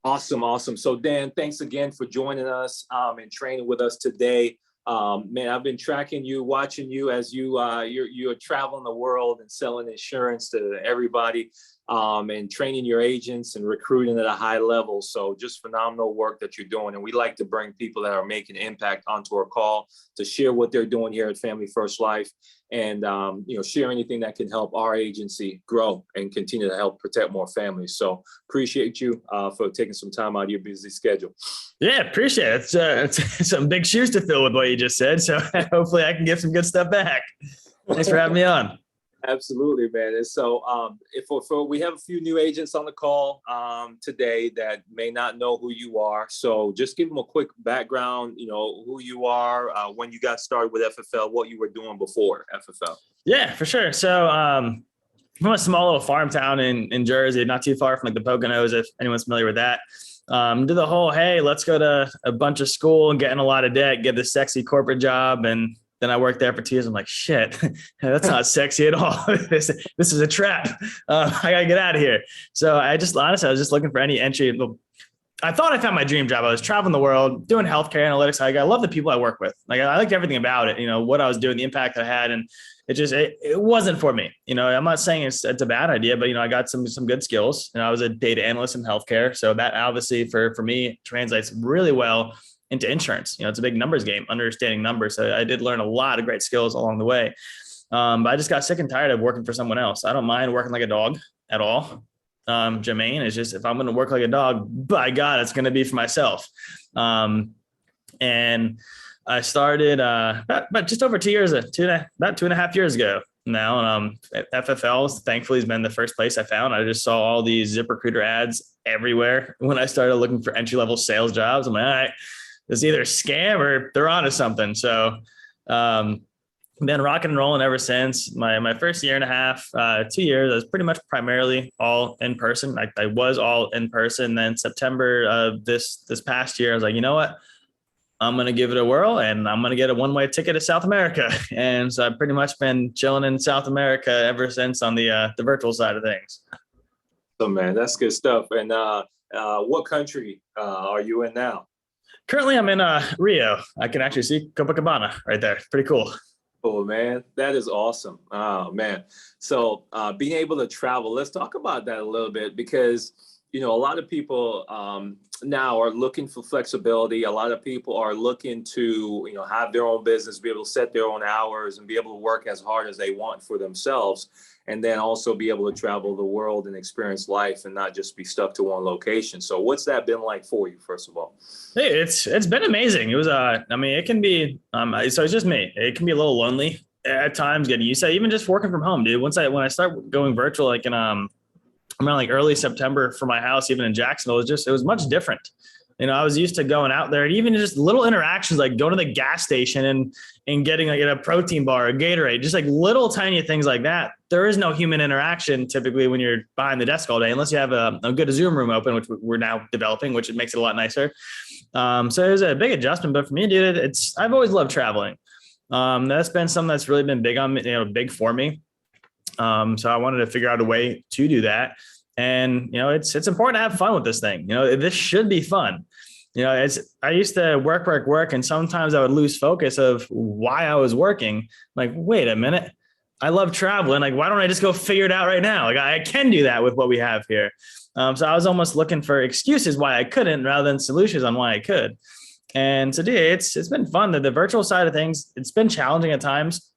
Awesome, awesome. So Dan, thanks again for joining us and training with us today. Man, I've been tracking you, watching you as you're traveling the world and selling insurance to everybody, and training your agents and recruiting at a high level. So just phenomenal work that you're doing. And we like to bring people that are making impact onto our call to share what they're doing here at Family First Life, and share anything that can help our agency grow and continue to help protect more families. So appreciate you for taking some time out of your busy schedule. Yeah, appreciate it. It's some big shoes to fill with what you just said. So hopefully I can give some good stuff back. Thanks for having me on. Absolutely, man. And so we have a few new agents on the call today that may not know who you are. So just give them a quick background, who you are, when you got started with FFL, what you were doing before FFL. Yeah, for sure. So from a small little farm town in Jersey, not too far from like the Poconos, if anyone's familiar with that. Do the whole, hey, let's go to a bunch of school and get in a lot of debt, get this sexy corporate job. And then I worked there for 2 years. I'm like, shit, that's not sexy at all. This is a trap. I gotta get out of here. So I was just looking for any entry. I thought I found my dream job. I was traveling the world, doing healthcare analytics. I love the people I work with. Like I liked everything about it, what I was doing, the impact I had. And it wasn't for me. I'm not saying it's a bad idea, but I got some good skills, and I was a data analyst in healthcare. So that obviously for me translates really well into insurance. It's a big numbers game, understanding numbers. So I did learn a lot of great skills along the way. But I just got sick and tired of working for someone else. I don't mind working like a dog at all. Jermaine, is just, if I'm going to work like a dog, by God, it's going to be for myself. And I started about just over 2 years, about 2.5 years ago now. FFL, thankfully, has been the first place I found. I just saw all these ZipRecruiter ads everywhere when I started looking for entry-level sales jobs. I'm like, all right, it's either a scam or they're onto something. So been rocking and rolling ever since. My first year and a half, 2 years, I was pretty much primarily all in person. I was all in person. Then September of this past year, I was like, you know what? I'm going to give it a whirl, and I'm going to get a one-way ticket to South America. And so I've pretty much been chilling in South America ever since on the virtual side of things. So man, that's good stuff. And what country are you in now? Currently, I'm in Rio. I can actually see Copacabana right there. Pretty cool. Oh man, that is awesome. Oh man. So being able to travel, let's talk about that a little bit, because a lot of people now are looking for flexibility. A lot of people are looking to have their own business, be able to set their own hours, and be able to work as hard as they want for themselves, and then also be able to travel the world and experience life and not just be stuck to one location. So what's that been like for you, first of all? Hey, it's been amazing. It was it can be so it's just me. It can be a little lonely at times getting used to it, even just working from home, dude. When I start going virtual, like in around like early September for my house, even in Jacksonville, it was much different. I was used to going out there, and even just little interactions, like going to the gas station and getting like a protein bar, a Gatorade, just like little tiny things like that. There is no human interaction typically when you're behind the desk all day, unless you have a good Zoom room open, which we're now developing, which it makes it a lot nicer. So it was a big adjustment, but for me, dude, I've always loved traveling. That's been something that's really been big on me, big for me. So I wanted to figure out a way to do that. And, it's important to have fun with this thing. This should be fun. I used to work. And sometimes I would lose focus of why I was working. Like, wait a minute, I love traveling. Like, why don't I just go figure it out right now? Like I can do that with what we have here. So I was almost looking for excuses why I couldn't rather than solutions on why I could. And today it's been fun. The virtual side of things, it's been challenging at times,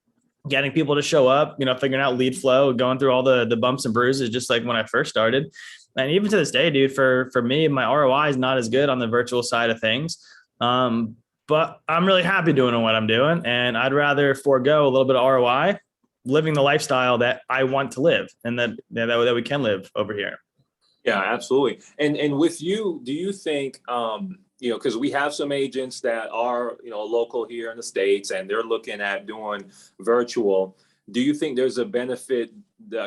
getting people to show up, figuring out lead flow, going through all the bumps and bruises, just like when I first started. And even to this day, dude, for me, my ROI is not as good on the virtual side of things. But I'm really happy doing what I'm doing. And I'd rather forego a little bit of ROI, living the lifestyle that I want to live and that we can live over here. Yeah, absolutely. And with you, do you think, because we have some agents that are, local here in the States, and they're looking at doing virtual. Do you think there's a benefit,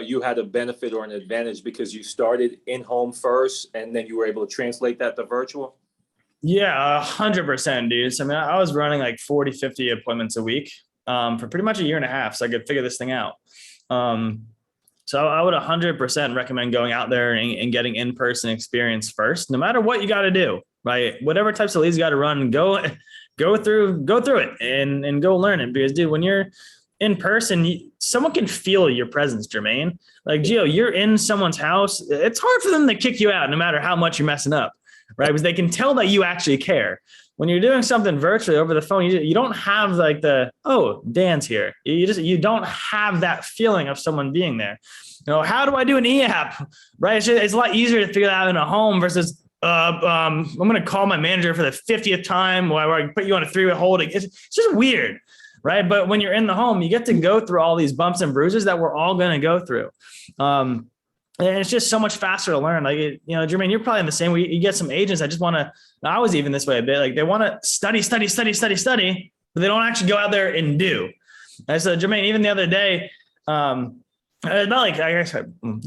you had a benefit or an advantage because you started in-home first and then you were able to translate that to virtual? Yeah, 100%, dude. So, I was running like 40, 50 appointments a week for pretty much a year and a half, so I could figure this thing out. So I would 100% recommend going out there and getting in-person experience first, no matter what you got to do, right? Whatever types of leads you got to run, go through it and go learn it. Because dude, when you're in person, someone can feel your presence, Jermaine. Like, Gio, you're in someone's house. It's hard for them to kick you out no matter how much you're messing up, right? Because they can tell that you actually care. When you're doing something virtually over the phone, you don't have like Dan's here. You don't have that feeling of someone being there. How do I do an e-app, right? It's a lot easier to figure that out in a home versus I'm going to call my manager for the 50th time where I put you on a 3-way hold. It's just weird, right? But when you're in the home, you get to go through all these bumps and bruises that we're all going to go through. And it's just so much faster to learn. Like, Jermaine, you're probably in the same way. You get some agents that just want to, I was even this way a bit, like they want to study, but they don't actually go out there and do. And so Jermaine, even the other day, it's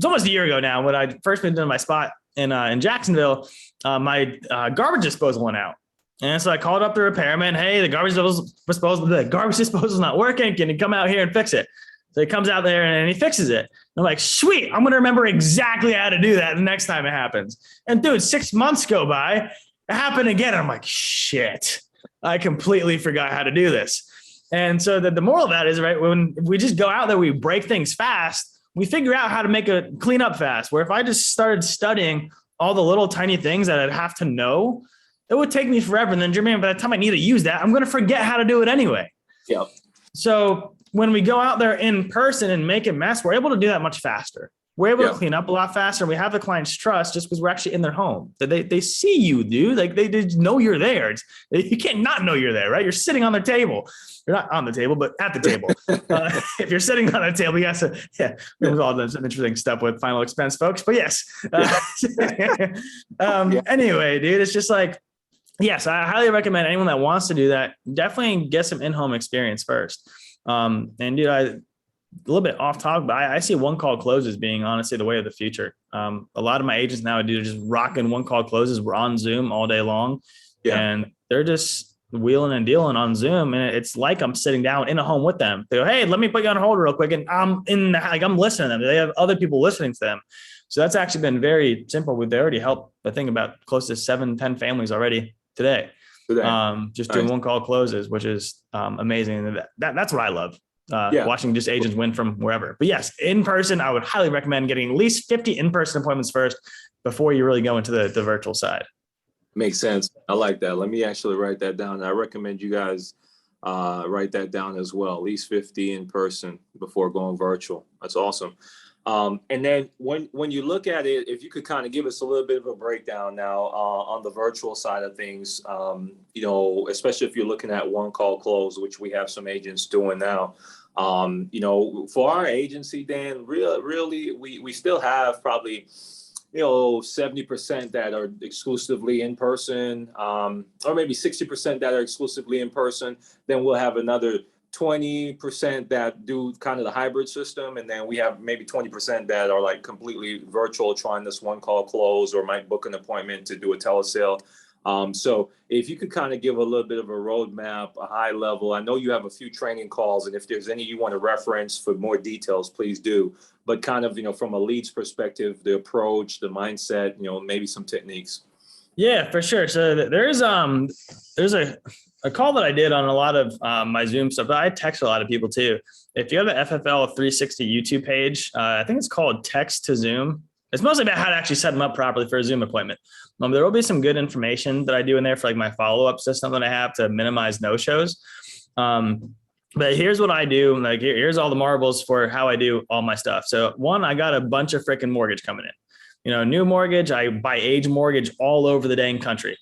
almost a year ago now when I first moved into my spot in Jacksonville, my garbage disposal went out. And so I called up the repairman. Hey, the garbage disposal is not working. Can you come out here and fix it? So he comes out there and he fixes it. I'm like, sweet, I'm going to remember exactly how to do that the next time it happens. And dude, 6 months go by, it happened again. And I'm like, shit, I completely forgot how to do this. And so the moral of that is, right, when we just go out there, we break things fast, we figure out how to make a clean up fast. Where if I just started studying all the little tiny things that I'd have to know, it would take me forever. And then, Jermaine, by the time I need to use that, I'm going to forget how to do it anyway. Yeah. So when we go out there in person and make a mess, we're able to do that much faster. We're able to clean up a lot faster. We have the client's trust just because we're actually in their home. They see you, dude. Like they know you're there. You can't not know you're there, right? You're sitting on their table. You're not on the table, but at the table. If you're sitting on a table, yes. We've all done some interesting stuff with final expense folks, but yes. Anyway, dude, it's just like, yes, I highly recommend anyone that wants to do that, definitely get some in-home experience first. And dude, a little bit off topic, but I see one call closes being honestly the way of the future. A lot of my agents now do just rocking one call closes. We're on Zoom all day long, and they're just wheeling and dealing on Zoom. And it's like I'm sitting down in a home with them. They go, hey, let me put you on hold real quick. And I'm listening to them. They have other people listening to them. So that's actually been very simple. They already helped, I think, about close to 7-10 families already today. Just doing one call closes, which is amazing. That's what I love. Watching just agents win from wherever. But yes, in person, I would highly recommend getting at least 50 in-person appointments first before you really go into the virtual side. Makes sense. I like that. Let me actually write that down. I recommend you guys write that down as well. At least 50 in person before going virtual. That's awesome. And then when you look at it, if you could kind of give us a little bit of a breakdown now on the virtual side of things, especially if you're looking at one call close, which we have some agents doing now. For our agency, Dan, really, we still have probably 70% that are exclusively in person, or maybe 60% that are exclusively in person. Then we'll have another 20% that do kind of the hybrid system. And then we have maybe 20% that are like completely virtual, trying this one call close or might book an appointment to do a telesale. So if you could kind of give a little bit of a roadmap, a high level. I know you have a few training calls, and if there's any you want to reference for more details, please do. But kind of, from a leads perspective, the approach, the mindset, maybe some techniques. Yeah, for sure. So there's a call that I did on a lot of my Zoom stuff, but I text a lot of people too. If you have the FFL 360 YouTube page, I think it's called Text to Zoom. It's mostly about how to actually set them up properly for a Zoom appointment. There will be some good information that I do in there for like my follow-up system that I have to minimize no-shows. But here's what I do. Like here's all the marbles for how I do all my stuff. So one, I got a bunch of freaking mortgage coming in. New mortgage, I buy age mortgage all over the dang country.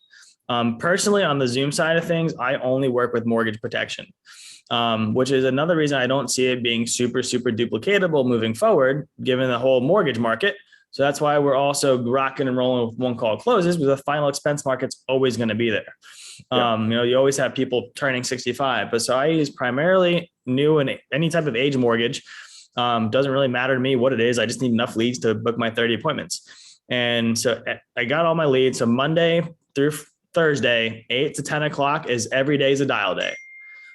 Personally, on the Zoom side of things, I only work with mortgage protection, which is another reason I don't see it being super, super duplicatable moving forward, given the whole mortgage market. So that's why we're also rocking and rolling with one call closes, because the final expense market's always going to be there. You always have people turning 65, but so I use primarily new and any type of age mortgage. Doesn't really matter to me what it is. I just need enough leads to book my 30 appointments. And so I got all my leads. So Monday through Thursday, 8 to 10 o'clock is every day is a dial day.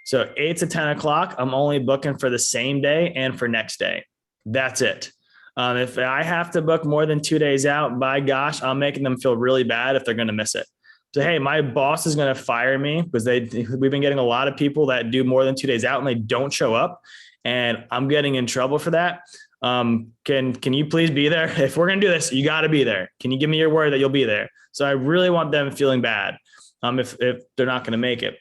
So 8 to 10 o'clock, I'm only booking for the same day and for next day. That's it. If I have to book more than 2 days out, by gosh, I'm making them feel really bad if they're going to miss it. So, hey, my boss is going to fire me because we've been getting a lot of people that do more than 2 days out and they don't show up, and I'm getting in trouble for that. Can you please be there? If we're going to do this, you got to be there. Can you give me your word that you'll be there? So I really want them feeling bad if they're not going to make it.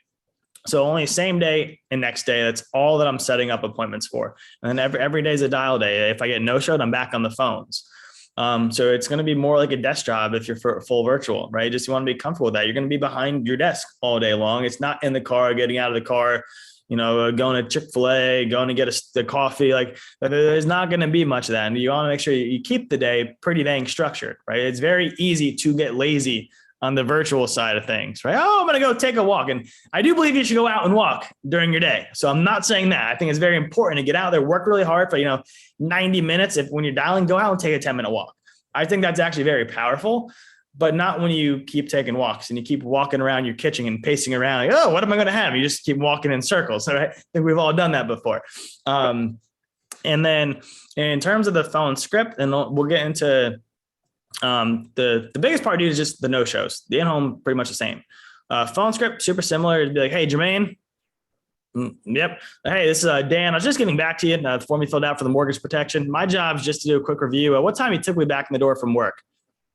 So only same day and next day. That's all that I'm setting up appointments for. And then every day is a dial day. If I get no showed, I'm back on the phones. So it's going to be more like a desk job if you're full virtual, right? Just you want to be comfortable with that. You're going to be behind your desk all day long. It's not in the car, getting out of the car, going to Chick-fil-A, going to get the coffee. Like there's not going to be much of that. And you want to make sure you keep the day pretty dang structured, right? It's very easy to get lazy on the virtual side of things, right? Oh, I'm going to go take a walk. And I do believe you should go out and walk during your day. So I'm not saying that. I think it's very important to get out there, work really hard for, 90 minutes. When you're dialing, go out and take a 10-minute walk. I think that's actually very powerful, but not when you keep taking walks and you keep walking around your kitchen and pacing around. Like, oh, what am I going to have? You just keep walking in circles. All right. I think we've all done that before. And then in terms of the phone script, and we'll get into the biggest part, dude, is just the no-shows. The in-home, pretty much the same. Phone script, super similar. It'd be like, hey, Jermaine. Yep. Hey, this is Dan. I was just getting back to you. The form you filled out for the mortgage protection. My job is just to do a quick review. What time you typically back in the door from work?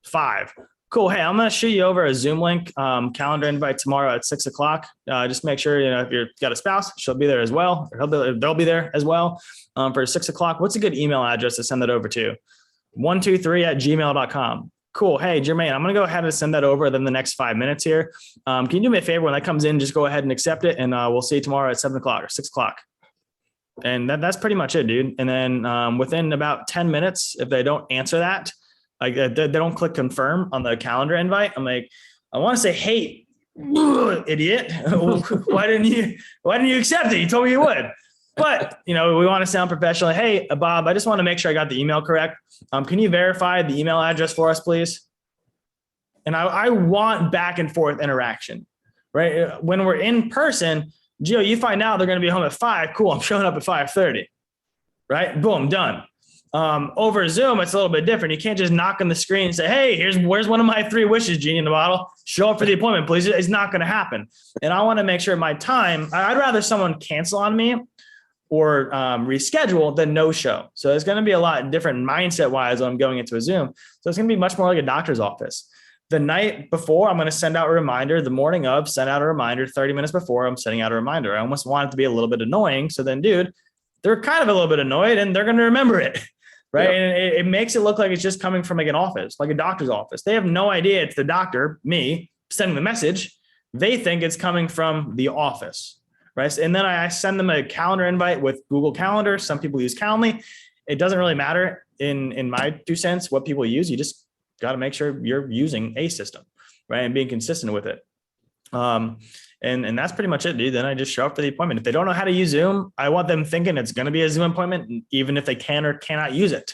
5. Cool. Hey, I'm going to shoot you over a Zoom link, calendar invite tomorrow at 6 o'clock. Just make sure, if you've got a spouse, she'll be there as well. Or they'll be there as well for 6 o'clock. What's a good email address to send that over to? 123@gmail.com. Cool. Hey, Jermaine, I'm going to go ahead and send that over in the next 5 minutes here. Can you do me a favor when that comes in, just go ahead and accept it. And we'll see you tomorrow at 7 o'clock or 6 o'clock. And that's pretty much it, dude. And then within about 10 minutes, if they don't answer that, like they don't click confirm on the calendar invite, I'm like, I want to say, hey, idiot, why didn't you accept it? You told me you would. But, we want to sound professional. Hey, Bob, I just want to make sure I got the email correct. Can you verify the email address for us, please? And I want back and forth interaction, right? When we're in person, Gio, you find out they're going to be home at 5. Cool. I'm showing up at 5:30, right? Boom, done. Over Zoom, it's a little bit different. You can't just knock on the screen and say, hey, where's one of my 3 wishes, genie in the bottle? Show up for the appointment, please. It's not going to happen. And I want to make sure my time, I'd rather someone cancel on me or reschedule than no show. So it's going to be a lot different mindset wise when I'm going into a Zoom. So it's going to be much more like a doctor's office. The night before, I'm going to send out a reminder. The morning of, send out a reminder. 30 minutes before, I'm sending out a reminder. I almost want it to be a little bit annoying. So then, dude, they're kind of a little bit annoyed and they're going to remember it. Right. Yep. And it makes it look like it's just coming from like an office, like a doctor's office. They have no idea it's the doctor, me, sending the message. They think it's coming from the office. Right. And then I send them a calendar invite with Google Calendar. Some people use Calendly. It doesn't really matter in my 2 cents what people use. You just got to make sure you're using a system, right, and being consistent with it. And that's pretty much it, dude. Then I just show up for the appointment. If they don't know how to use Zoom, I want them thinking it's going to be a Zoom appointment, even if they can or cannot use it.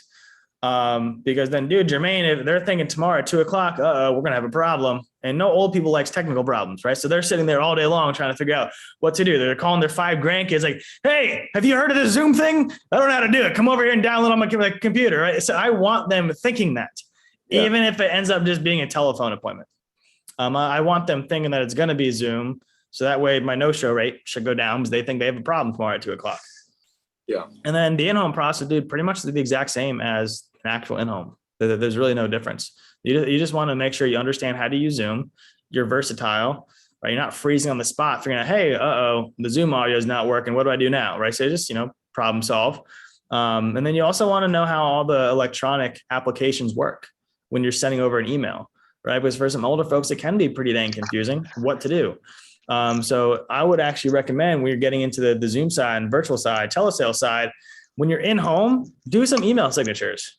Because then, dude, Jermaine, if they're thinking tomorrow at 2 o'clock, we're going to have a problem. And no old people likes technical problems, right? So they're sitting there all day long trying to figure out what to do. They're calling their 5 grandkids like, hey, have you heard of the Zoom thing? I don't know how to do it. Come over here and download on my computer, right? So I want them thinking that, even if it ends up just being a telephone appointment. I want them thinking that it's going to be Zoom. So that way my no-show rate should go down because they think they have a problem tomorrow at 2 o'clock. Yeah. And then the in-home process, dude, pretty much the exact same as an actual in-home. There's really no difference. You just want to make sure you understand how to use Zoom. You're versatile, right? You're not freezing on the spot, figuring out, hey, the Zoom audio is not working. What do I do now, right? So just, problem solve. And then you also want to know how all the electronic applications work when you're sending over an email, right? Because for some older folks, it can be pretty dang confusing what to do. So I would actually recommend when you're getting into the Zoom side and virtual side, telesales side, when you're in home, do some email signatures.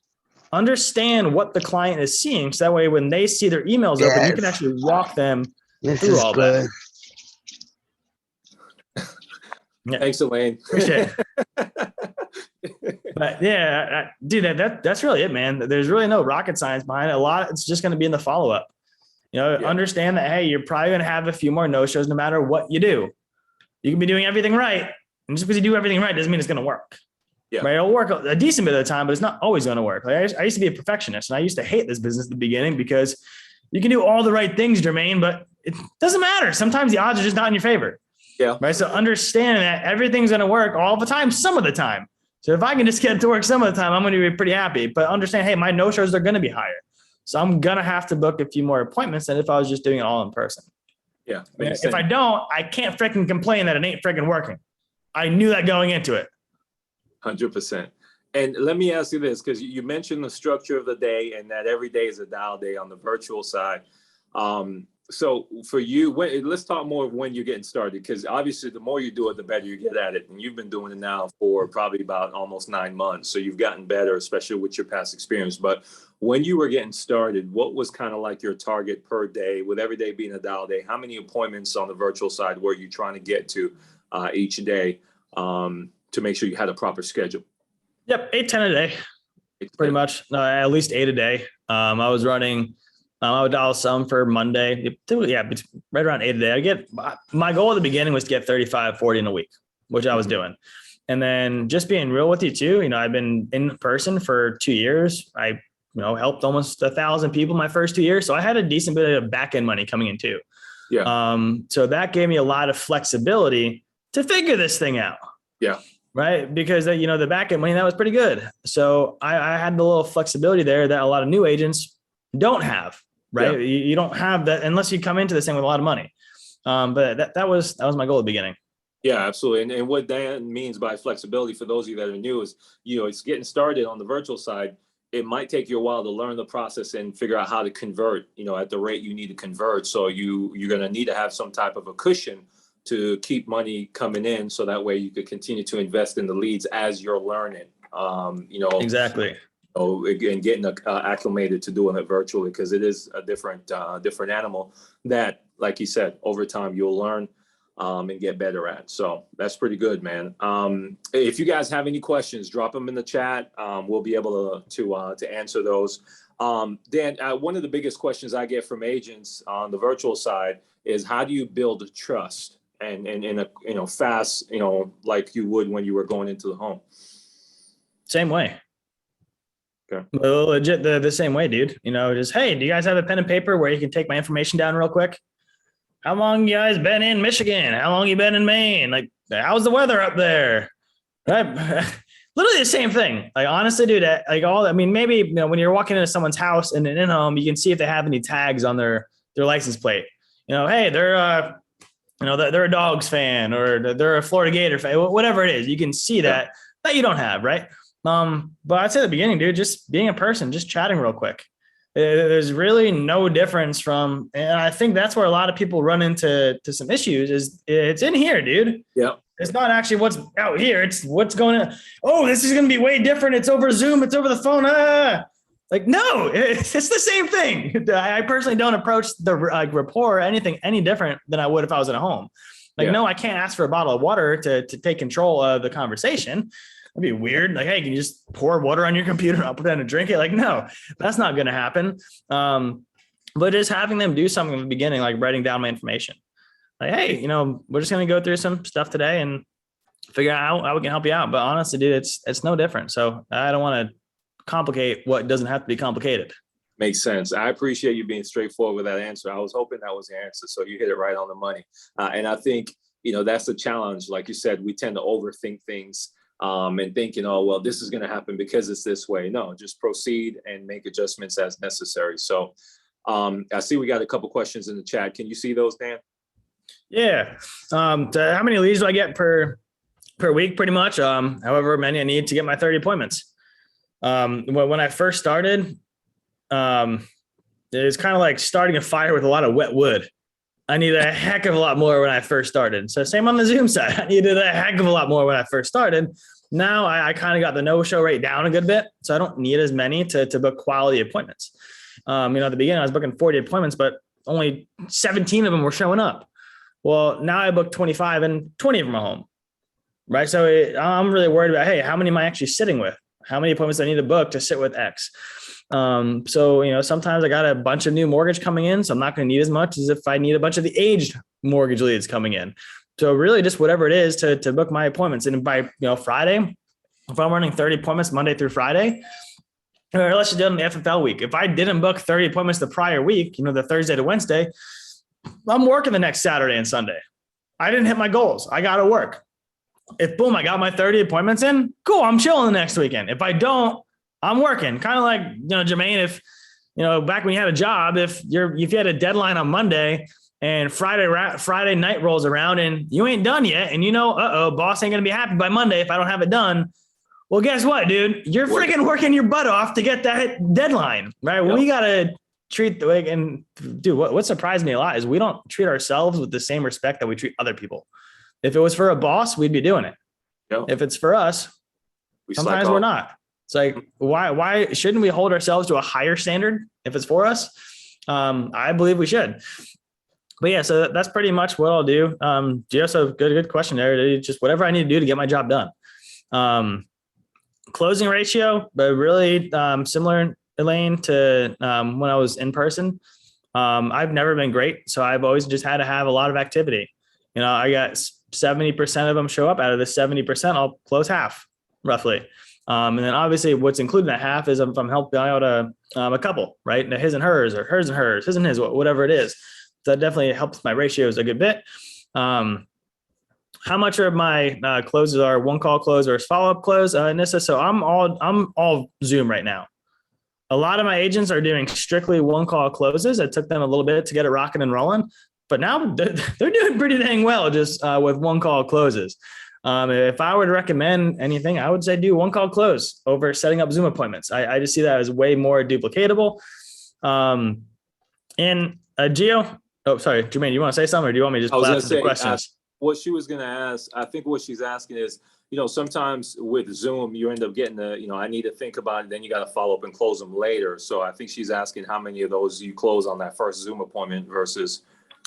Understand what the client is seeing. So that way, when they see their emails open, you can actually walk them through all that. Yeah. Thanks, Elaine. Appreciate it. But yeah, dude, that's really it, man. There's really no rocket science behind it. A lot, it's just going to be in the follow-up. Understand that, hey, you're probably going to have a few more no-shows no matter what you do. You can be doing everything right. And just because you do everything right doesn't mean it's going to work. Yeah. Right. It'll work a decent bit of the time, but it's not always going to work. Like I used to be a perfectionist and I used to hate this business at the beginning because you can do all the right things, Jermaine, but it doesn't matter. Sometimes the odds are just not in your favor. Yeah. Right. So understanding that everything's going to work all the time, some of the time. So if I can just get it to work some of the time, I'm going to be pretty happy. But understand, hey, my no-shows are going to be higher. So I'm going to have to book a few more appointments than if I was just doing it all in person. Yeah. If I don't, I can't freaking complain that it ain't freaking working. I knew that going into it. 100%. And let me ask you this, because you mentioned the structure of the day and that every day is a dial day on the virtual side. So for you, let's talk more of when you're getting started, because obviously the more you do it, the better you get at it. And you've been doing it now for probably about almost 9 months. So you've gotten better, especially with your past experience. But when you were getting started, what was kind of like your target per day, with every day being a dial day? How many appointments on the virtual side were you trying to get to each day to make sure you had a proper schedule? Yep. 8-10 a day, pretty much. At least 8 a day. I was running, I would dial some for Monday. Yeah, right around 8 a day. My goal at the beginning was to get 35, 40 in a week, which I was doing. And then just being real with you too, I've been in person for 2 years. I, helped almost 1,000 people my first 2 years. So I had a decent bit of back end money coming in too. Yeah. So that gave me a lot of flexibility to figure this thing out. Yeah. Right. Because, the back end money, that was pretty good. So I had the little flexibility there that a lot of new agents don't have. Right. Yeah. You don't have that unless you come into this thing with a lot of money. But that was my goal at the beginning. Yeah, absolutely. And what Dan means by flexibility, for those of you that are new, is, it's getting started on the virtual side. It might take you a while to learn the process and figure out how to convert, at the rate you need to convert. So you're going to need to have some type of a cushion to keep money coming in, so that way you could continue to invest in the leads as you're learning. Exactly. And getting acclimated to doing it virtually, because it is a different animal that, like you said, over time you'll learn and get better at. So that's pretty good, man. If you guys have any questions, drop them in the chat. We'll be able to answer those. Dan, one of the biggest questions I get from agents on the virtual side is, how do you build trust and in a fast, like you would when you were going into the home? Same way. Okay. Legit the same way, dude. Just, hey, do you guys have a pen and paper where you can take my information down real quick? How long you guys been in Michigan? How long you been in Maine? Like, how's the weather up there? Right? Literally the same thing. Like, honestly, dude, maybe, when you're walking into someone's house and in home, you can see if they have any tags on their license plate. Hey, they're a Dogs fan, or they're a Florida Gator fan, whatever it is. You can see that you don't have, right? But I'd say at the beginning, dude, just being a person, just chatting real quick. There's really no difference from, and I think that's where a lot of people run into some issues, is it's in here, dude. Yeah. It's not actually what's out here. It's what's going on. Oh, this is going to be way different. It's over Zoom. It's over the phone. Like, no, it's the same thing. I personally don't approach the rapport or anything any different than I would if I was at home. No, I can't ask for a bottle of water to take control of the conversation. That'd be weird. Like, hey, can you just pour water on your computer and I'll put it in and drink it? Like, no, that's not going to happen. But just having them do something in the beginning, like writing down my information. Like, hey, we're just going to go through some stuff today and figure out how we can help you out. But honestly, dude, it's no different. So I don't want to complicate what doesn't have to be complicated. Makes sense. I appreciate you being straightforward with that answer. I was hoping that was the answer. So you hit it right on the money. And I think, that's the challenge. Like you said, we tend to overthink things. And thinking, oh, well, this is going to happen because it's this way. No, just proceed and make adjustments as necessary. So I see we got a couple questions in the chat. Can you see those, Dan? Yeah. How many leads do I get per week? Pretty much. However many I need to get my 30 appointments. When I first started, it was kind of like starting a fire with a lot of wet wood. I needed a heck of a lot more when I first started. So same on the Zoom side. I needed a heck of a lot more when I first started. Now I kind of got the no-show rate down a good bit. So I don't need as many to book quality appointments. At the beginning, I was booking 40 appointments, but only 17 of them were showing up. Well, now I book 25 and 20 of them are home. Right. So I'm really worried about, hey, how many am I actually sitting with? How many appointments do I need to book to sit with X? So, sometimes I got a bunch of new mortgage coming in, so I'm not going to need as much as if I need a bunch of the aged mortgage leads coming in. So really just whatever it is to book my appointments. And by, Friday, if I'm running 30 appointments Monday through Friday, or let's just do it on the FFL week. If I didn't book 30 appointments the prior week, the Thursday to Wednesday, I'm working the next Saturday and Sunday. I didn't hit my goals. I got to work. If boom, I got my 30 appointments in, cool. I'm chilling the next weekend. If I don't, I'm working. Kind of like, Jermaine, if, back when you had a job, if you had a deadline on Monday and Friday night rolls around and you ain't done yet, and boss ain't going to be happy by Monday if I don't have it done. Well, guess what, dude? You're freaking working your butt off to get that deadline, right? Yep. We got to treat and dude, what surprised me a lot is we don't treat ourselves with the same respect that we treat other people. If it was for a boss, we'd be doing it. Yep. If it's for us, sometimes we're not. It's like, why shouldn't we hold ourselves to a higher standard if it's for us? I believe we should. But yeah, so that's pretty much what I'll do. Gio, so good question there. Just whatever I need to do to get my job done. Closing ratio, but really similar, Elaine, to when I was in person. I've never been great. So I've always just had to have a lot of activity. I got 70% of them show up. Out of the 70%, I'll close half roughly. And then obviously what's included in that half is if I'm helping out a couple, right? His and hers, or hers and hers, his and his, whatever it is. So that definitely helps my ratios a good bit. How much of my closes are one call close or follow-up close, Nissa? So I'm all Zoom right now. A lot of my agents are doing strictly one call closes. It took them a little bit to get it rocking and rolling, but now they're doing pretty dang well just with one call closes. If I were to recommend anything, I would say do one call close over setting up Zoom appointments. I just see that as way more duplicatable. And Gio, oh, sorry, Jermaine, you want to say something, or do you want me to just blast the questions? What she was going to ask, I think what she's asking is, sometimes with Zoom, you end up getting I need to think about it. Then you got to follow up and close them later. So I think she's asking how many of those you close on that first Zoom appointment versus,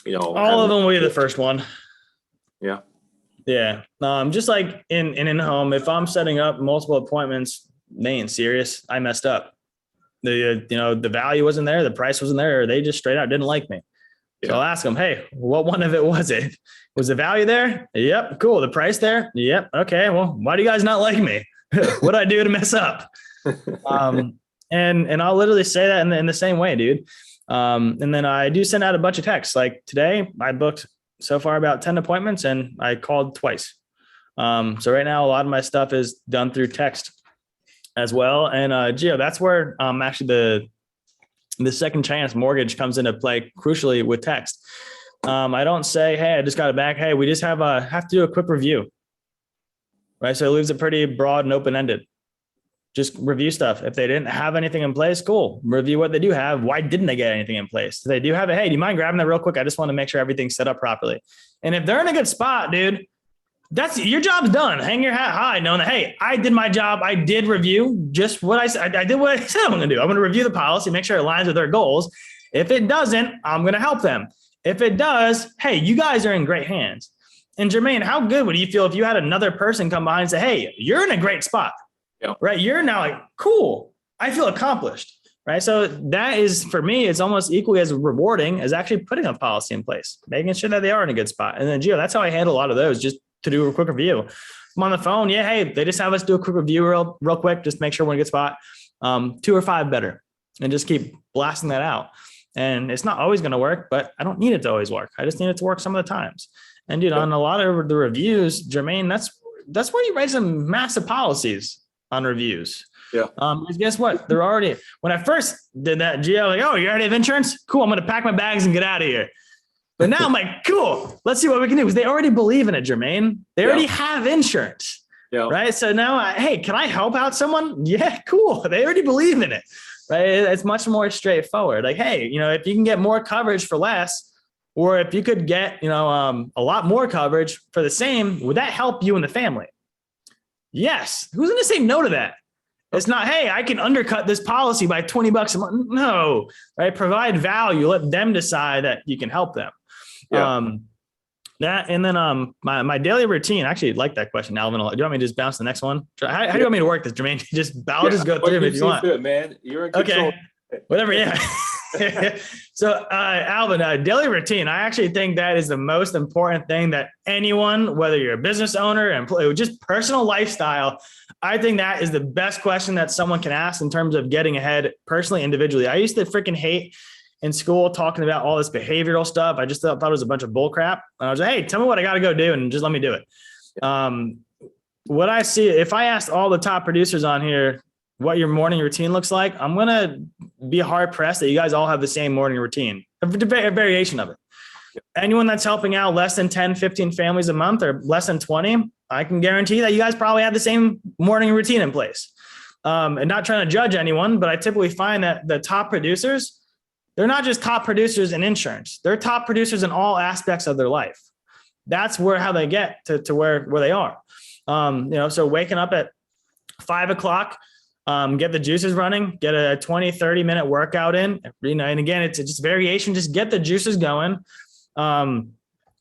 all of them will be the first one. Yeah. Yeah. Just like in home, if I'm setting up multiple appointments, they ain't serious. I messed up. The value wasn't there. The price wasn't there. Or they just straight out didn't like me. Yeah. So I'll ask them, hey, what one of it was it? Was the value there? Yep. Cool. The price there? Yep. Okay. Well, why do you guys not like me? What do I do to mess up? And I'll literally say that in the same way, dude. And then I do send out a bunch of texts. Like today I booked so far about 10 appointments and I called twice. So right now, a lot of my stuff is done through text as well. And Gio, that's where actually the second chance mortgage comes into play crucially with text. I don't say, hey, I just got it back. Hey, we just have to do a quick review. Right. So it leaves it pretty broad and open-ended. Just review stuff. If they didn't have anything in place, cool. Review what they do have. Why didn't they get anything in place? If they do have it, hey, do you mind grabbing that real quick? I just want to make sure everything's set up properly. And if they're in a good spot, dude, that's your job's done. Hang your hat high, knowing that, hey, I did my job. I did review just what I said. I did what I said I'm going to do. I'm going to review the policy, make sure it aligns with their goals. If it doesn't, I'm going to help them. If it does, hey, you guys are in great hands. And Jermaine, how good would you feel if you had another person come by and say, hey, you're in a great spot? Yep. Right. You're now like, cool. I feel accomplished. Right. So that is, for me, it's almost equally as rewarding as actually putting a policy in place, making sure that they are in a good spot. And then Gio, that's how I handle a lot of those, just to do a quick review. I'm on the phone. Yeah. Hey, they just have us do a quick review real quick. Just make sure we're in a good spot. 2 or 5 better, and just keep blasting that out. And it's not always going to work, but I don't need it to always work. I just need it to work some of the times. And dude, on a lot of the reviews, Jermaine, that's where you write some massive policies on reviews. Yeah. Because guess what? They're already, when I first did that, Gio, like, oh, you already have insurance? Cool. I'm going to pack my bags and get out of here. But now I'm like, cool, let's see what we can do. Because they already believe in it, Jermaine. They already have insurance. Yeah. Right. So now, hey, can I help out someone? Yeah, cool. They already believe in it. Right. It's much more straightforward. Like, hey, if you can get more coverage for less, or if you could get, a lot more coverage for the same, would that help you and the family? Yes. Who's going to say no to that? It's not, hey, I can undercut this policy by $20 a month. No, right? Provide value. Let them decide that you can help them. Yeah. And then my daily routine. I actually like that question, Alvin. Do you want me to just bounce the next one? How do you want me to work this, Jermaine? I'll just go through it if you want. Good, man. You're in control. Okay. Whatever. Yeah. So, Alvin, daily routine. I actually think that is the most important thing that anyone, whether you're a business owner, employee, just personal lifestyle, I think that is the best question that someone can ask in terms of getting ahead personally, individually. I used to freaking hate in school talking about all this behavioral stuff. I just thought it was a bunch of bull crap. And I was like, hey, tell me what I got to go do and just let me do it. What I see, if I asked all the top producers on here what your morning routine looks like, I'm going to be hard pressed that you guys all have the same morning routine, a variation of it. Anyone that's helping out less than 10, 15 families a month or less than 20, I can guarantee that you guys probably have the same morning routine in place. And not trying to judge anyone, but I typically find that the top producers, they're not just top producers in insurance. They're top producers in all aspects of their life. That's how they get to where they are. So waking up at 5 o'clock, get the juices running, get a 20, 30 minute workout in, and again, it's just variation, just get the juices going. And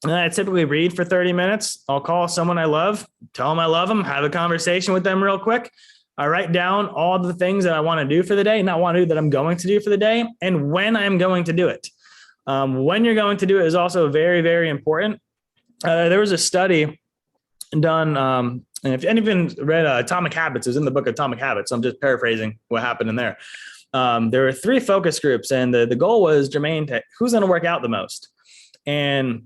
I typically read for 30 minutes. I'll call someone I love, tell them I love them, have a conversation with them real quick. I write down all the things that I want to do for the day, not want to do that I'm going to do for the day, and when I'm going to do it. When you're going to do it is also very, very important. There was a study done, and if anyone read Atomic Habits, it was in the book Atomic Habits. So I'm just paraphrasing what happened in there. There were 3 focus groups, and the goal was, Jermaine, who's going to work out the most? And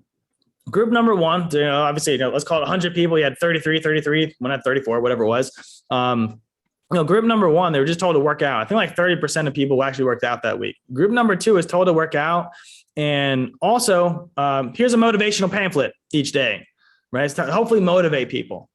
group number 1, obviously, let's call it 100 people. You had 33, one had 34, whatever it was. Group number 1, they were just told to work out. I think like 30% of people actually worked out that week. Group number 2 was told to work out. And also, here's a motivational pamphlet each day, right? It's to hopefully motivate people.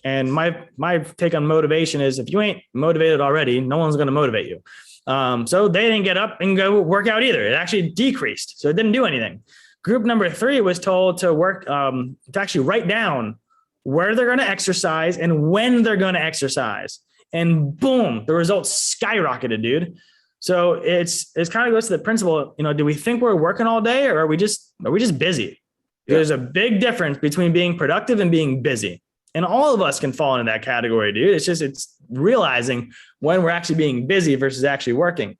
And my take on motivation is, if you ain't motivated already, no one's going to motivate you. So they didn't get up and go work out either. It actually decreased. So it didn't do anything. Group number 3 was told to work, to actually write down where they're going to exercise and when they're going to exercise. And boom, the results skyrocketed, dude. So it's kind of goes to the principle, do we think we're working all day, or are we just busy? Yeah. There's a big difference between being productive and being busy. And all of us can fall into that category, dude. It's realizing when we're actually being busy versus actually working.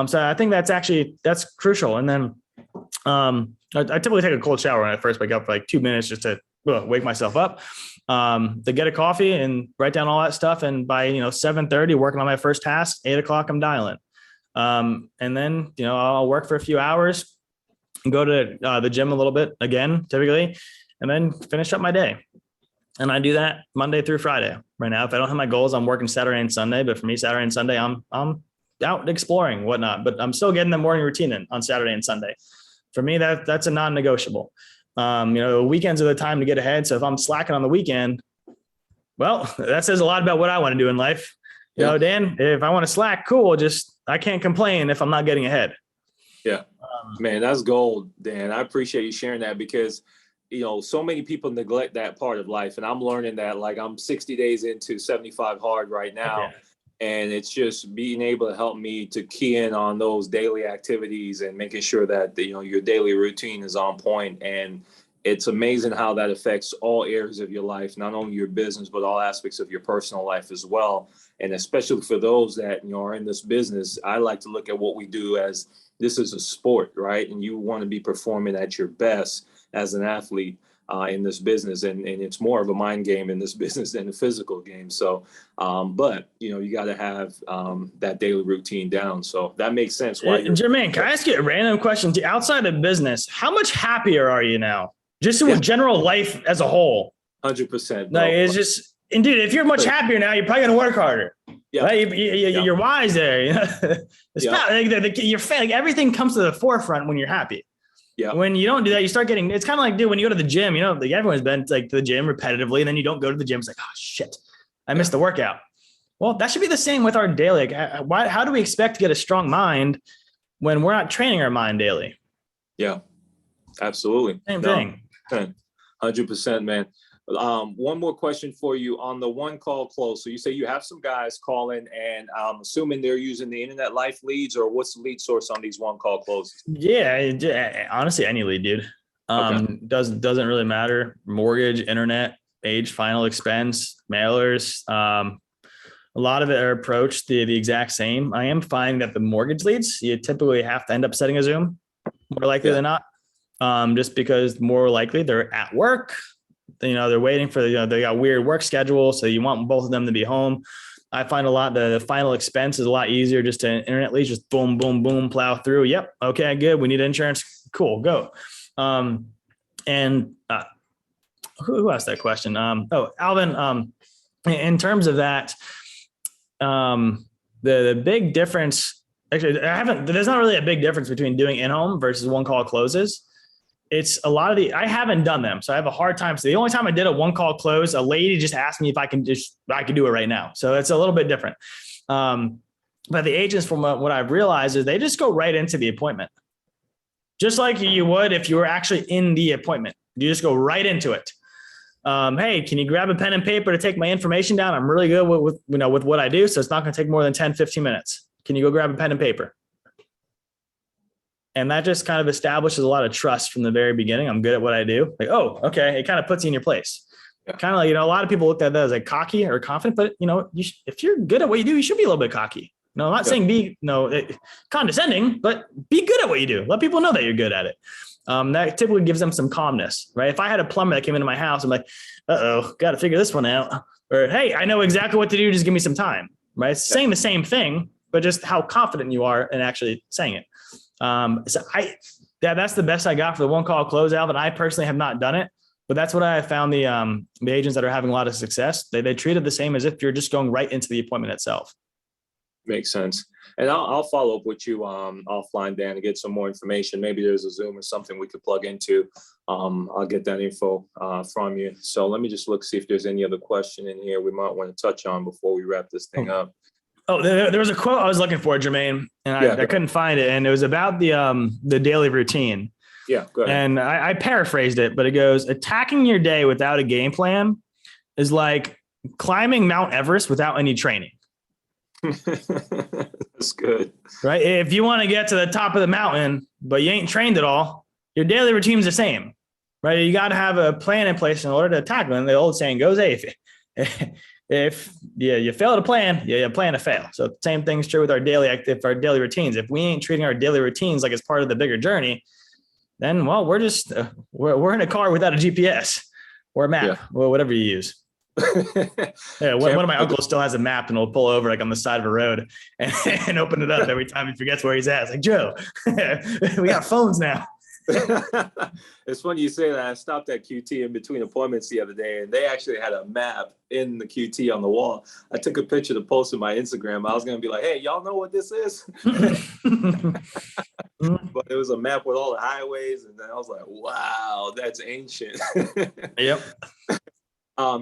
So I think that's crucial. And then I typically take a cold shower when I first wake up for like 2 minutes just to wake myself up, to get a coffee and write down all that stuff. And by 7:30, working on my first task, 8 o'clock, I'm dialing. And then I'll work for a few hours and go to the gym a little bit again, typically, and then finish up my day. And I do that Monday through Friday. Right now, if I don't have my goals, I'm working Saturday and Sunday. But for me, Saturday and Sunday, I'm out exploring, whatnot. But I'm still getting the morning routine in on Saturday and Sunday. For me, that's a non-negotiable. Weekends are the time to get ahead. So if I'm slacking on the weekend, well, that says a lot about what I want to do in life. Dan, if I want to slack, cool. I can't complain if I'm not getting ahead. Yeah, man, that's gold, Dan. I appreciate you sharing that, because so many people neglect that part of life. And I'm learning that, like, I'm 60 days into 75 hard right now. Okay. And it's just being able to help me to key in on those daily activities and making sure that, your daily routine is on point. And it's amazing how that affects all areas of your life, not only your business, but all aspects of your personal life as well. And especially for those that, are in this business, I like to look at what we do as this is a sport, right? And you want to be performing at your best as an athlete in this business. And it's more of a mind game in this business than a physical game. So, but you got to have that daily routine down. So that makes sense. Jermaine, can I ask you a random question? Outside of business, how much happier are you now? Just with general life as a whole? 100%. Like, it's just, and dude, if you're much happier now, you're probably going to work harder. Yeah. Right? You're wise there. It's not like everything comes to the forefront when you're happy. Yeah. When you don't do that, you start getting, it's kind of like, dude, when you go to the gym, like everyone's been to the gym repetitively, and then you don't go to the gym. It's like, oh shit, I missed the workout. Well, that should be the same with our daily. Like, how do we expect to get a strong mind when we're not training our mind daily? Yeah, absolutely. Same thing. 100%, man. One more question for you on the one call close. So you say you have some guys calling, and I'm assuming they're using the internet life leads, or what's the lead source on these one call closes? Yeah, honestly, any lead, dude. Doesn't really matter. Mortgage, internet, age, final expense, mailers. a lot of it are approached the exact same. I am finding that the mortgage leads, you typically have to end up setting a Zoom more likely than not. Just because more likely they're at work, they're waiting for, they got weird work schedule. So you want both of them to be home. I find a lot, the final expense is a lot easier just to internet leads, just boom, boom, boom, plow through. Yep. Okay, good. We need insurance. Cool. Go. Who asked that question? Alvin, in terms of that, the big difference, actually, there's not really a big difference between doing in-home versus one call closes. It's a lot of I haven't done them. So I have a hard time. So the only time I did a one call close, a lady just asked me if I can do it right now. So it's a little bit different. But the agents, from what I've realized, is they just go right into the appointment. Just like you would if you were actually in the appointment. You just go right into it. Hey, can you grab a pen and paper to take my information down? I'm really good with what I do. So it's not going to take more than 10, 15 minutes. Can you go grab a pen and paper? And that just kind of establishes a lot of trust from the very beginning. I'm good at what I do. Like, oh, okay. It kind of puts you in your place. Yeah. Kind of like, a lot of people look at that as like cocky or confident, but if you're good at what you do, you should be a little bit cocky. No, I'm not saying be condescending, but be good at what you do. Let people know that you're good at it. That typically gives them some calmness, right? If I had a plumber that came into my house, I'm like, got to figure this one out. Or, hey, I know exactly what to do. Just give me some time, right? It's saying the same thing, but just how confident you are in actually saying it. That's the best I got for the one call close, Alvin. I personally have not done it, but that's what I found the agents that are having a lot of success. They treat it the same as if you're just going right into the appointment itself. Makes sense. And I'll follow up with you offline, Dan, to get some more information. Maybe there's a Zoom or something we could plug into. I'll get that info from you. So let me just see if there's any other question in here we might want to touch on before we wrap this thing up. Oh, there was a quote I was looking for, Jermaine, and I couldn't find it. And it was about the daily routine. Yeah, go ahead. And I paraphrased it, but it goes, attacking your day without a game plan is like climbing Mount Everest without any training. That's good. Right? If you want to get to the top of the mountain, but you ain't trained at all, your daily routine's the same, right? You got to have a plan in place in order to attack them. And the old saying goes, hey, if you fail to plan, you plan to fail. So the same thing's true with our daily routines. If we ain't treating our daily routines like it's part of the bigger journey, then, well, we're just, we're in a car without a GPS or a map, or whatever you use. One of my uncles still has a map and will pull over like on the side of a road and open it up every time he forgets where he's at. It's like, Joe, we got phones now. It's funny you say that. I stopped at QT in between appointments the other day, and they actually had a map in the QT on the wall. I took a picture to post on my Instagram. I was going to be like, hey, y'all know what this is? But it was a map with all the highways, and then I was like, wow, that's ancient. Yep.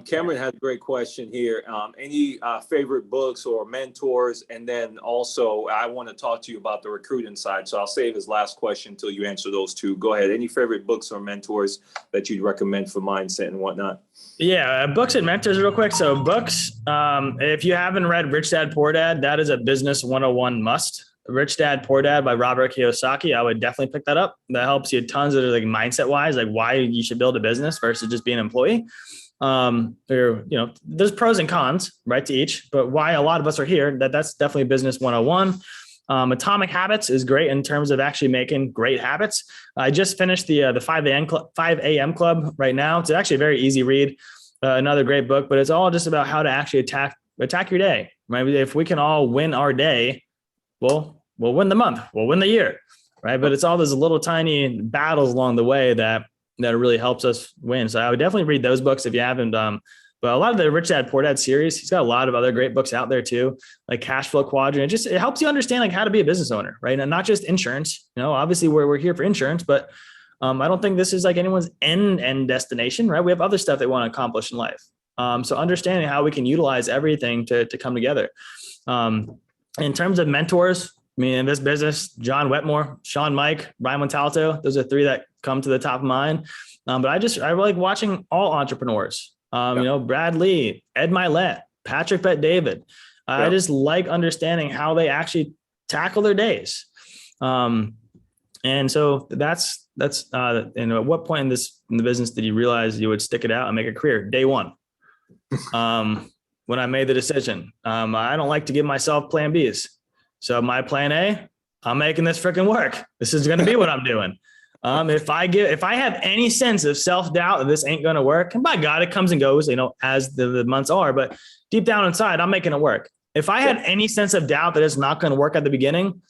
Cameron had a great question here. Any favorite books or mentors? And then also, I want to talk to you about the recruiting side. So I'll save his last question until you answer those two. Go ahead. Any favorite books or mentors that you'd recommend for mindset and whatnot? Yeah, books and mentors real quick. So books, if you haven't read Rich Dad, Poor Dad, that is a business 101 must. Rich Dad, Poor Dad by Robert Kiyosaki. I would definitely pick that up. That helps you tons of like mindset wise, like why you should build a business versus just being an employee. There's pros and cons, right, to each, but why a lot of us are here, that's definitely business 101. Atomic Habits is great in terms of actually making great habits. I just finished the 5 a.m. club right now. It's actually a very easy read. Another great book, but it's all just about how to actually attack your day, right? If we can all win our day, we'll win the month, we'll win the year, right? But it's all those little tiny battles along the way that really helps us win. So I would definitely read those books if you haven't. But a lot of the Rich Dad, Poor Dad series, he's got a lot of other great books out there too, like Cash Flow Quadrant. It helps you understand like how to be a business owner, right? And not just insurance. Obviously we're here for insurance, but I don't think this is like anyone's end destination, right? We have other stuff they want to accomplish in life. So understanding how we can utilize everything to come together. In terms of mentors, I mean, in this business, John Wetmore, Sean Mike, Brian Montalto, those are three that come to the top of mind. But I like watching all entrepreneurs, Brad Lee, Ed Milet, Patrick Bet-David. I just like understanding how they actually tackle their days. And so that's at what point in the business did you realize you would stick it out and make a career? Day one. when I made the decision. I don't like to give myself plan Bs. So my plan A, I'm making this freaking work. This is going to be what I'm doing. If I have any sense of self-doubt that this ain't going to work, and by God, it comes and goes, as the months are, but deep down inside, I'm making it work. If I had any sense of doubt that it's not going to work at the beginning,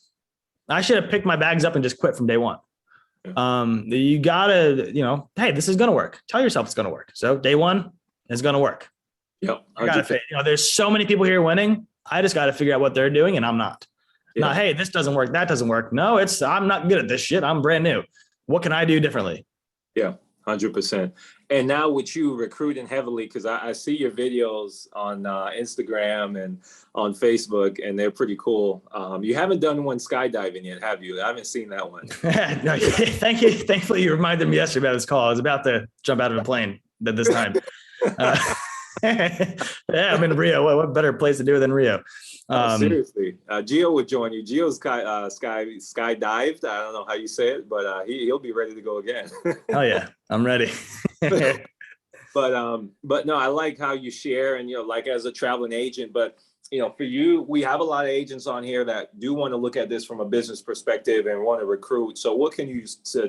I should have picked my bags up and just quit from day one. You gotta, hey, this is going to work. Tell yourself it's going to work. So day one is going to work. Yep. I gotta, there's so many people here winning. I just got to figure out what they're doing, and I'm not. Not, hey, this doesn't work. That doesn't work. No, I'm not good at this shit. I'm brand new. What can I do differently? Yeah, 100%. And now with you recruiting heavily, because I see your videos on Instagram and on Facebook, and they're pretty cool. You haven't done one skydiving yet, have you? I haven't seen that one. No, thank you. Thankfully, you reminded me yesterday about this call. I was about to jump out of a plane at this time. Yeah, I'm in Rio. What better place to do it than Rio? Seriously, Gio would join you. Gio's skydived. I don't know how you say it, but he'll be ready to go again. Oh yeah, I'm ready. But no, I like how you share, and like as a traveling agent. But for you, we have a lot of agents on here that do want to look at this from a business perspective and want to recruit. So what can you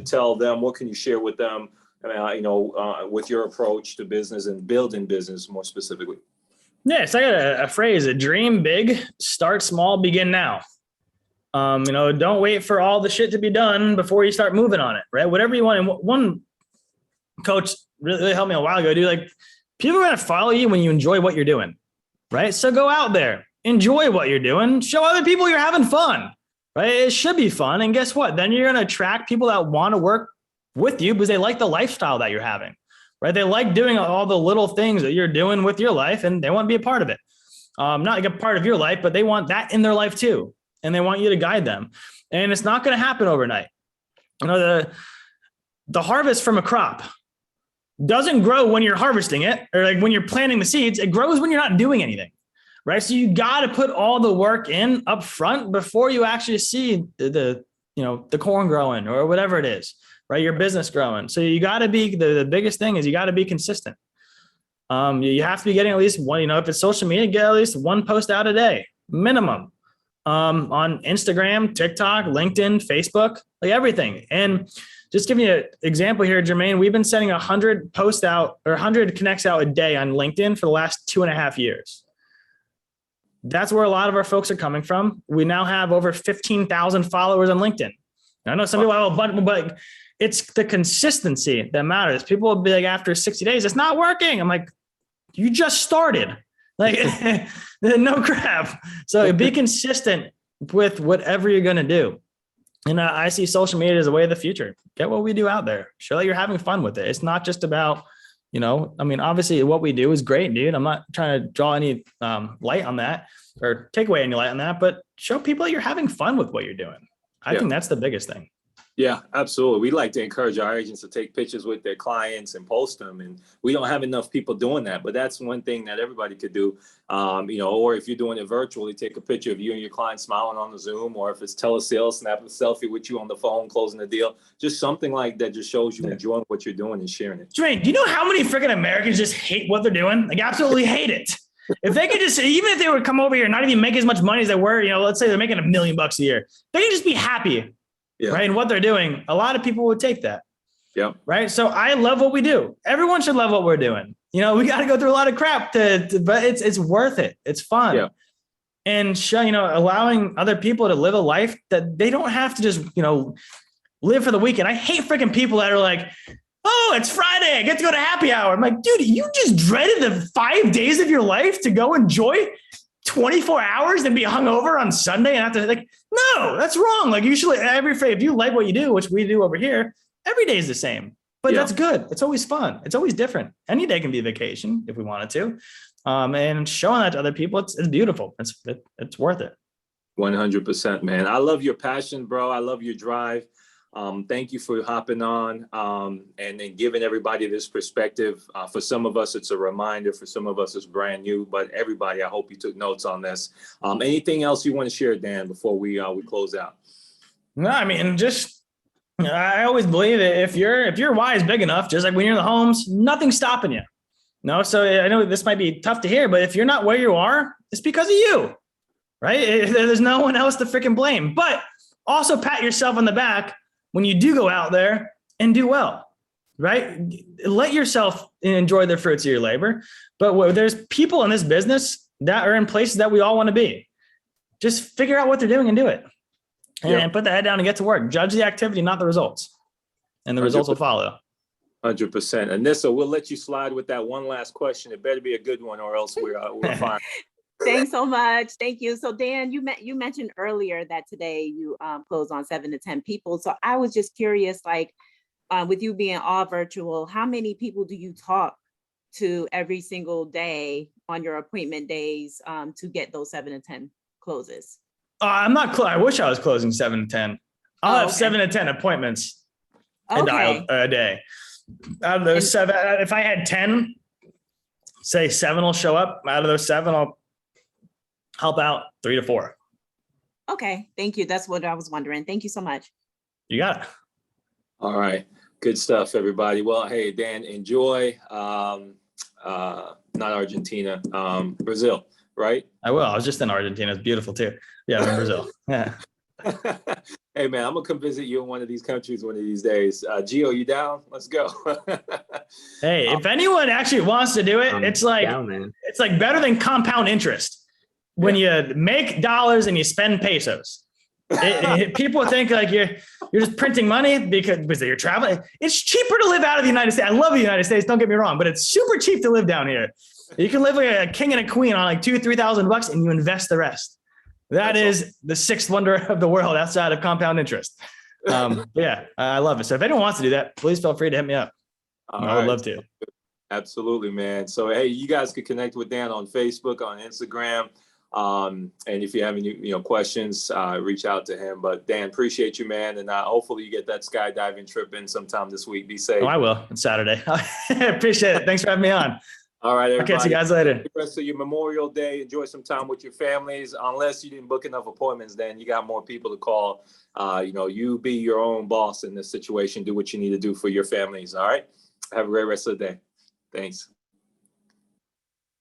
tell them? What can you share with them? With your approach to business and building business more specifically. Yeah, so I got a phrase: dream big, start small, begin now. Don't wait for all the shit to be done before you start moving on it, right? Whatever you want. And one coach really helped me a while ago, dude. Like, people are going to follow you when you enjoy what you're doing, right? So go out there, enjoy what you're doing, show other people you're having fun, right? It should be fun. And guess what? Then you're going to attract people that want to work with you because they like the lifestyle that you're having. Right? They like doing all the little things that you're doing with your life, and they want to be a part of it. Not like a part of your life, but they want that in their life too. And they want you to guide them. And it's not going to happen overnight. The harvest from a crop doesn't grow when you're harvesting it, or like when you're planting the seeds. It grows when you're not doing anything. Right? So you got to put all the work in up front before you actually see the corn growing or whatever it is. Right, your business growing. So you got to be the biggest thing is you got to be consistent. You have to be getting at least one. If it's social media, get at least one post out a day minimum. On Instagram, TikTok, LinkedIn, Facebook, like everything. And just giving you an example here, Jermaine, we've been sending 100 posts out or 100 connects out a day on LinkedIn for the last 2.5 years. That's where a lot of our folks are coming from. We now have over 15,000 followers on LinkedIn. I know some people have a bunch, but it's the consistency that matters. People will be like, after 60 days, it's not working. I'm like, you just started. Like, no crap. So be consistent with whatever you're going to do. And I see social media as a way of the future. Get what we do out there. Show that you're having fun with it. It's not just about, obviously what we do is great, dude. I'm not trying to draw any light on that or take away any light on that, but show people that you're having fun with what you're doing. I think that's the biggest thing. Yeah, absolutely. We like to encourage our agents to take pictures with their clients and post them. And we don't have enough people doing that. But that's one thing that everybody could do. Or if you're doing it virtually, take a picture of you and your client smiling on the Zoom. Or if it's telesales, snap a selfie with you on the phone, closing the deal. Just something like that just shows you enjoying what you're doing and sharing it. Jermaine, do you know how many freaking Americans just hate what they're doing? Like, absolutely hate it. If they could just, even if they would come over here and not even make as much money as they were, let's say they're making $1 million a year, they can just be happy. Yeah. Right. And what they're doing, a lot of people would take that. Yeah. Right. So I love what we do. Everyone should love what we're doing. We got to go through a lot of crap but it's worth it. It's fun. Yeah. And allowing other people to live a life that they don't have to just, live for the weekend. I hate freaking people that are like, oh, it's Friday, I get to go to happy hour. I'm like, dude, you just dreaded the 5 days of your life to go enjoy 24 hours and be hungover on Sunday and have to no, that's wrong. Like, usually if you like what you do, which we do over here, every day is the same, but that's good. It's always fun. It's always different. Any day can be a vacation if we wanted to. And showing that to other people, it's beautiful. It's worth it. 100%, man. I love your passion, bro. I love your drive. Thank you for hopping on and then giving everybody this perspective. For some of us, it's a reminder. For some of us, it's brand new. But everybody, I hope you took notes on this. Anything else you want to share, Dan, before we close out? No, I always believe that if your why is big enough, just like when you're in the homes, nothing's stopping you. No, so I know this might be tough to hear, but if you're not where you are, it's because of you, right? There's no one else to freaking blame. But also pat yourself on the back when you do go out there and do well, right? Let yourself enjoy the fruits of your labor. But there's people in this business that are in places that we all want to be. Just figure out what they're doing and do it. And put the head down and get to work. Judge the activity, not the results. And the results will follow. 100%. Anissa, we'll let you slide with that one last question. It better be a good one or else we're fine. Thanks so much. Thank you. So Dan, you mentioned earlier that today you close on 7 to 10 people. So I was just curious, like with you being all virtual, how many people do you talk to every single day on your appointment days to get those 7 to 10 closes? I'm not. I wish I was closing 7 to 10. I'll have 7 to 10 appointments a day. Out of those 7, if I had 10, say 7 will show up. Out of those 7, I'll help out 3 to 4. Okay, thank you. That's what I was wondering. Thank you so much. You got it. All right, good stuff, everybody. Well, hey, Dan, enjoy. Not Argentina, Brazil, right? I will. I was just in Argentina. It's beautiful too. Yeah, I'm in Brazil. Yeah. Hey man, I'm gonna come visit you in one of these countries one of these days. Gio, you down? Let's go. Hey, if anyone actually wants to do it, it's like man. It's like better than compound interest. When you make dollars and you spend pesos, people think like you're just printing money because you're traveling. It's cheaper to live out of the United States. I love the United States. Don't get me wrong, but it's super cheap to live down here. You can live like a king and a queen on like $2,000-3,000 and you invest the rest. That is the 6th wonder of the world outside of compound interest. Yeah, I love it. So if anyone wants to do that, please feel free to hit me up. I would love to. Absolutely, man. So, hey, you guys can connect with Dan on Facebook, on Instagram. And if you have any, questions, reach out to him. But Dan, appreciate you, man. And hopefully you get that skydiving trip in sometime this week. Be safe. Oh, I will. It's Saturday. Appreciate it. Thanks for having me on. All right, everybody. I'll catch you guys later. The rest of your Memorial Day, enjoy some time with your families. Unless you didn't book enough appointments, then you got more people to call. You be your own boss in this situation. Do what you need to do for your families. All right. Have a great rest of the day. Thanks.